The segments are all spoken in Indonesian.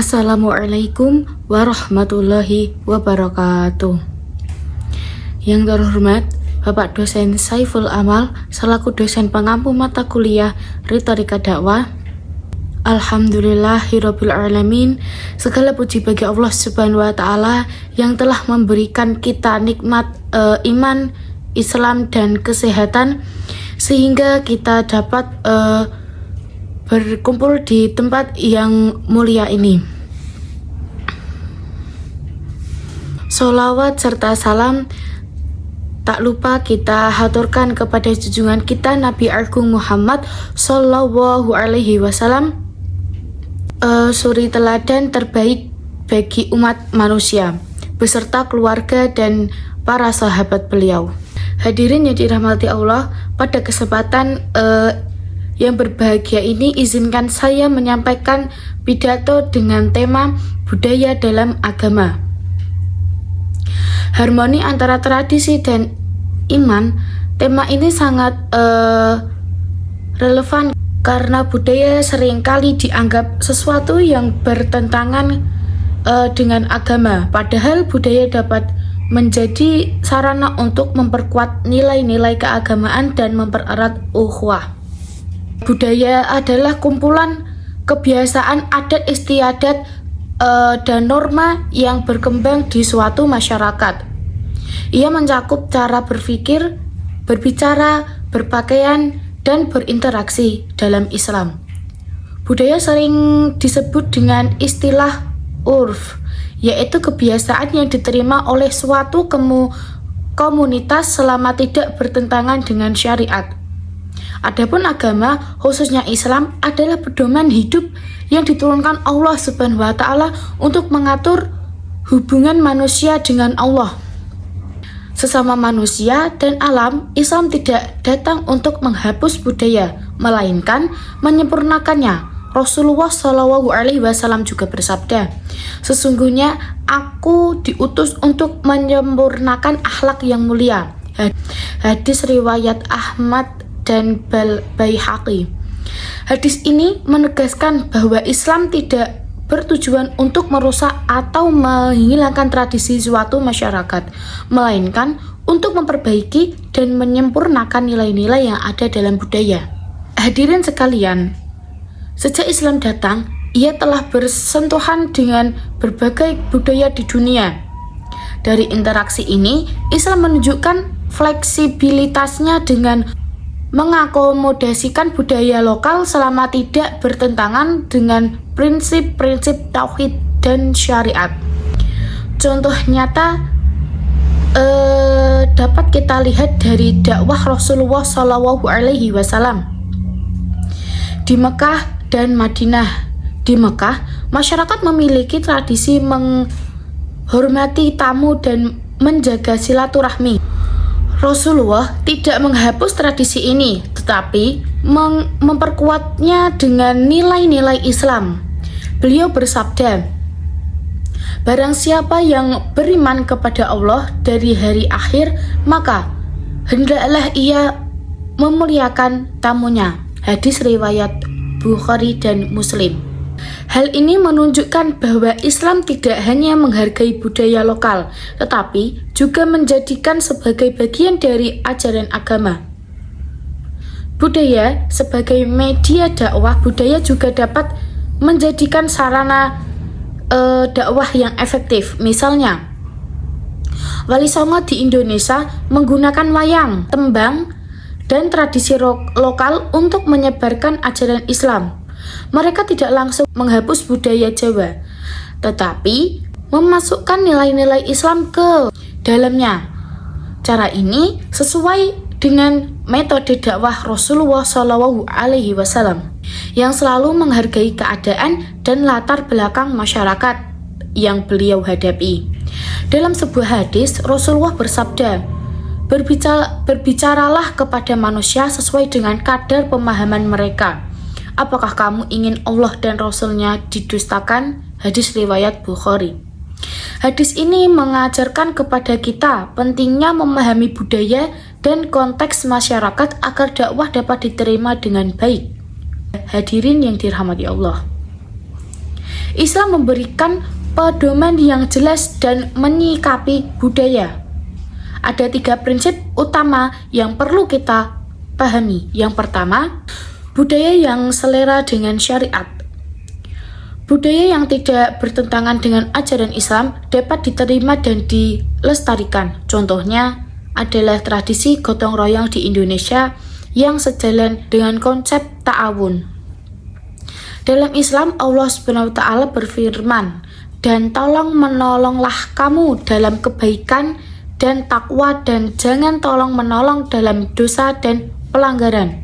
Assalamualaikum warahmatullahi wabarakatuh. Yang terhormat Bapak Dosen Saiful Amal selaku dosen pengampu mata kuliah Retorika Dakwah. Alhamdulillahirabbil alamin. Segala puji bagi Allah Subhanahu wa taala yang telah memberikan kita nikmat iman, Islam dan kesehatan sehingga kita dapat berkumpul di tempat yang mulia ini. Sholawat serta salam tak lupa kita haturkan kepada junjungan kita Nabi Agung Muhammad Sallallahu Alaihi Wasallam, suri teladan terbaik bagi umat manusia beserta keluarga dan para sahabat beliau. Hadirin yang dirahmati Allah, pada kesempatan yang berbahagia ini izinkan saya menyampaikan pidato dengan tema budaya dalam agama. Harmoni antara tradisi dan iman. Tema ini sangat relevan karena budaya seringkali dianggap sesuatu yang bertentangan dengan agama. Padahal budaya dapat menjadi sarana untuk memperkuat nilai-nilai keagamaan dan mempererat ukhuwah. Budaya adalah kumpulan kebiasaan adat istiadat dan norma yang berkembang di suatu masyarakat. Ia mencakup cara berpikir, berbicara, berpakaian, dan berinteraksi dalam Islam. Budaya sering disebut dengan istilah urf, yaitu kebiasaan yang diterima oleh suatu komunitas selama tidak bertentangan dengan syariat. Adapun agama, khususnya Islam, adalah pedoman hidup yang diturunkan Allah Subhanahu wa taala untuk mengatur hubungan manusia dengan Allah. Sesama manusia dan alam, Islam tidak datang untuk menghapus budaya, melainkan menyempurnakannya. Rasulullah Shallallahu Alaihi Wasallam juga bersabda, "Sesungguhnya aku diutus untuk menyempurnakan akhlak yang mulia." Hadis riwayat Ahmad dan Baihaqi. Hadis ini menegaskan bahwa Islam tidak bertujuan untuk merusak atau menghilangkan tradisi suatu masyarakat, melainkan untuk memperbaiki dan menyempurnakan nilai-nilai yang ada dalam budaya. Hadirin sekalian, sejak Islam datang, ia telah bersentuhan dengan berbagai budaya di dunia. Dari interaksi ini, Islam menunjukkan fleksibilitasnya dengan mengakomodasikan budaya lokal selama tidak bertentangan dengan prinsip-prinsip tauhid dan syariat. Contoh nyata dapat kita lihat dari dakwah Rasulullah Shallallahu Alaihi Wasallam di Mekah dan Madinah. Di Mekah, masyarakat memiliki tradisi menghormati tamu dan menjaga silaturahmi. Rasulullah tidak menghapus tradisi ini, tetapi memperkuatnya dengan nilai-nilai Islam. Beliau bersabda, "Barang siapa yang beriman kepada Allah dari hari akhir, maka hendaklah ia memuliakan tamunya." Hadis riwayat Bukhari dan Muslim. Hal ini menunjukkan bahwa Islam tidak hanya menghargai budaya lokal, tetapi juga menjadikan sebagai bagian dari ajaran agama. Budaya sebagai media dakwah, budaya juga dapat menjadikan sarana dakwah yang efektif. Misalnya, Wali Songo di Indonesia menggunakan wayang, tembang, dan tradisi lokal untuk menyebarkan ajaran Islam. Mereka tidak langsung menghapus budaya Jawa, tetapi memasukkan nilai-nilai Islam ke dalamnya. Cara ini sesuai dengan metode dakwah Rasulullah Shallallahu Alaihi Wasallam yang selalu menghargai keadaan dan latar belakang masyarakat yang beliau hadapi. Dalam sebuah hadis, Rasulullah bersabda, "Berbicaralah kepada manusia sesuai dengan kadar pemahaman mereka. Apakah kamu ingin Allah dan Rasul-Nya didustakan?" Hadis riwayat Bukhari. Hadis ini mengajarkan kepada kita pentingnya memahami budaya dan konteks masyarakat agar dakwah dapat diterima dengan baik. Hadirin yang dirahmati Allah. Islam memberikan pedoman yang jelas dan menyikapi budaya. Ada 3 prinsip utama yang perlu kita pahami. Yang pertama, budaya yang selera dengan syariat. Budaya yang tidak bertentangan dengan ajaran Islam dapat diterima dan dilestarikan. Contohnya adalah tradisi gotong royong di Indonesia yang sejalan dengan konsep ta'awun. Dalam Islam, Allah SWT berfirman, "Dan tolong menolonglah kamu dalam kebaikan dan takwa, dan jangan tolong menolong dalam dosa dan pelanggaran."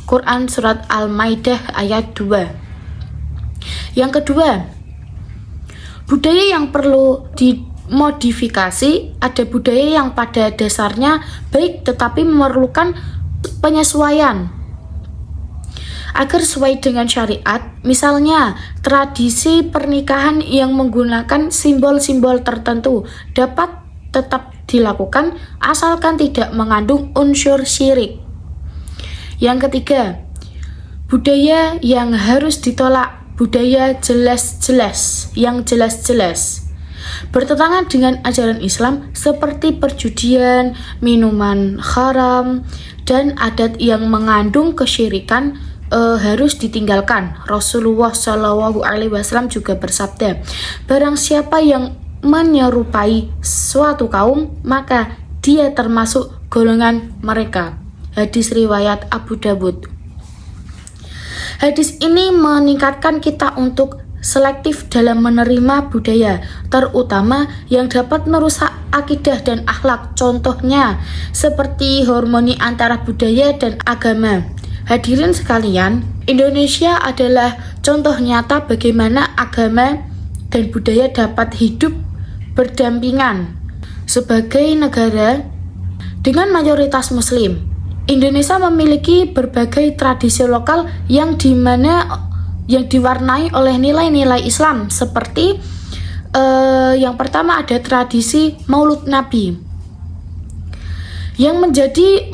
Quran Surat Al-Maidah ayat 2. Yang kedua, budaya yang perlu dimodifikasi. Ada budaya yang pada dasarnya baik tetapi memerlukan penyesuaian agar sesuai dengan syariat. Misalnya, tradisi pernikahan yang menggunakan simbol-simbol tertentu dapat tetap dilakukan asalkan tidak mengandung unsur syirik. Yang ketiga, budaya yang harus ditolak. Budaya yang jelas-jelas bertentangan dengan ajaran Islam seperti perjudian, minuman haram, dan adat yang mengandung kesyirikan harus ditinggalkan. Rasulullah SAW juga bersabda, "Barang siapa yang menyerupai suatu kaum, maka dia termasuk golongan mereka." Hadis riwayat Abu Dawud. Hadis ini meningkatkan kita untuk selektif dalam menerima budaya, terutama yang dapat merusak akidah dan akhlak. Contohnya, seperti harmoni antara budaya dan agama. Hadirin sekalian, Indonesia adalah contoh nyata bagaimana agama dan budaya dapat hidup berdampingan. Sebagai negara dengan mayoritas Muslim, Indonesia memiliki berbagai tradisi lokal yang diwarnai oleh nilai-nilai Islam, seperti yang pertama ada tradisi Maulud Nabi yang menjadi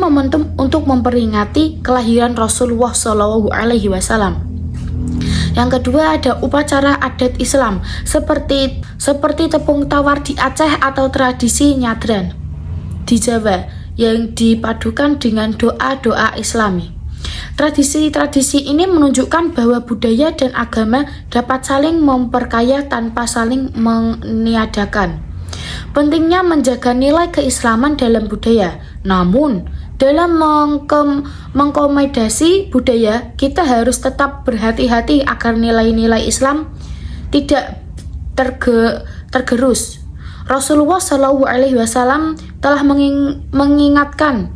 momentum untuk memperingati kelahiran Rasulullah SAW. Yang kedua ada upacara adat Islam seperti tepung tawar di Aceh atau tradisi nyadran di Jawa yang dipadukan dengan doa-doa Islami. Tradisi-tradisi ini menunjukkan bahwa budaya dan agama dapat saling memperkaya tanpa saling meniadakan. Pentingnya menjaga nilai keislaman dalam budaya. Namun, dalam mengkomodasi budaya, kita harus tetap berhati-hati agar nilai-nilai Islam tidak tergerus. Rasulullah SAW telah mengingatkan,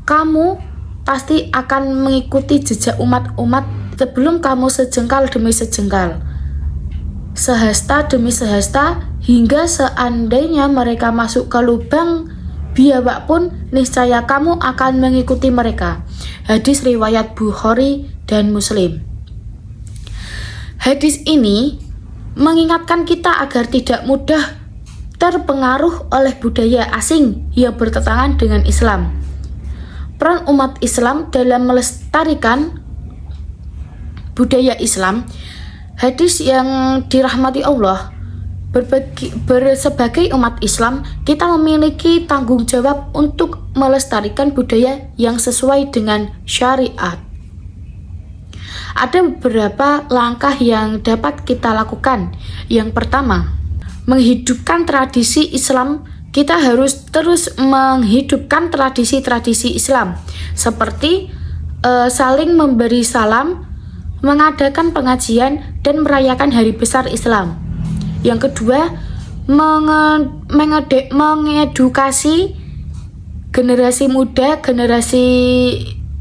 "Kamu pasti akan mengikuti jejak umat-umat sebelum kamu sejengkal demi sejengkal, sehasta demi sehasta, hingga seandainya mereka masuk ke lubang biawak pun, niscaya kamu akan mengikuti mereka." Hadis riwayat Bukhari dan Muslim. Hadis ini mengingatkan kita agar tidak mudah terpengaruh oleh budaya asing yang bertentangan dengan Islam. Peran umat Islam dalam melestarikan budaya Islam. Hadis yang dirahmati Allah, sebagai umat Islam, kita memiliki tanggung jawab untuk melestarikan budaya yang sesuai dengan syariat. Ada beberapa langkah yang dapat kita lakukan. Yang pertama, menghidupkan tradisi Islam. Kita harus terus menghidupkan tradisi-tradisi Islam, seperti saling memberi salam, mengadakan pengajian, dan merayakan hari besar Islam. Yang kedua, mengedukasi generasi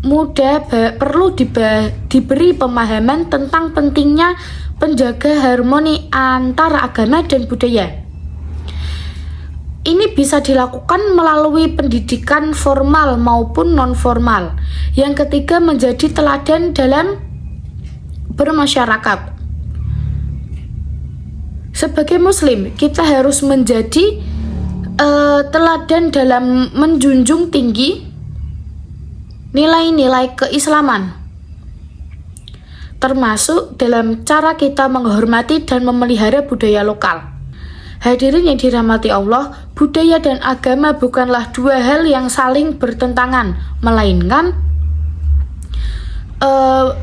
muda. Perlu diberi pemahaman tentang pentingnya penjaga harmoni antara agama dan budaya. Ini bisa dilakukan melalui pendidikan formal maupun non-formal. Yang ketiga, menjadi teladan dalam bermasyarakat. Sebagai Muslim, kita harus menjadi teladan dalam menjunjung tinggi nilai-nilai keislaman. termasuk dalam cara kita menghormati dan memelihara budaya lokal. Hadirin yang dirahmati Allah, budaya dan agama bukanlah dua hal yang saling bertentangan, melainkan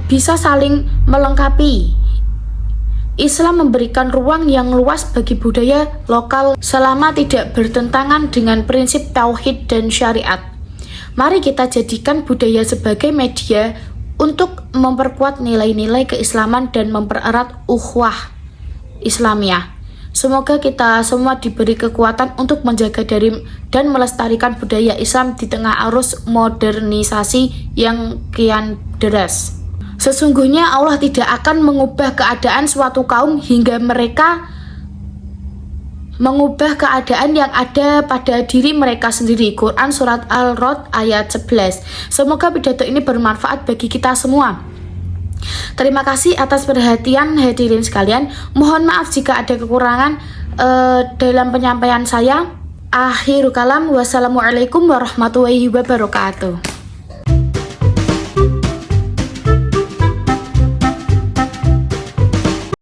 bisa saling melengkapi. Islam memberikan ruang yang luas bagi budaya lokal selama tidak bertentangan dengan prinsip tauhid dan syariat. Mari kita jadikan budaya sebagai media untuk memperkuat nilai-nilai keislaman dan mempererat ukhuwah Islamiyah. Semoga kita semua diberi kekuatan untuk menjaga dan melestarikan budaya Islam di tengah arus modernisasi yang kian deras. Sesungguhnya Allah tidak akan mengubah keadaan suatu kaum hingga mereka mengubah keadaan yang ada pada diri mereka sendiri. Quran Surat Al-Rod ayat 11. Semoga pidato ini bermanfaat bagi kita semua. Terima kasih atas perhatian hadirin sekalian. Mohon maaf jika ada kekurangan dalam penyampaian saya. Akhirul kalam, wassalamualaikum warahmatullahi wabarakatuh.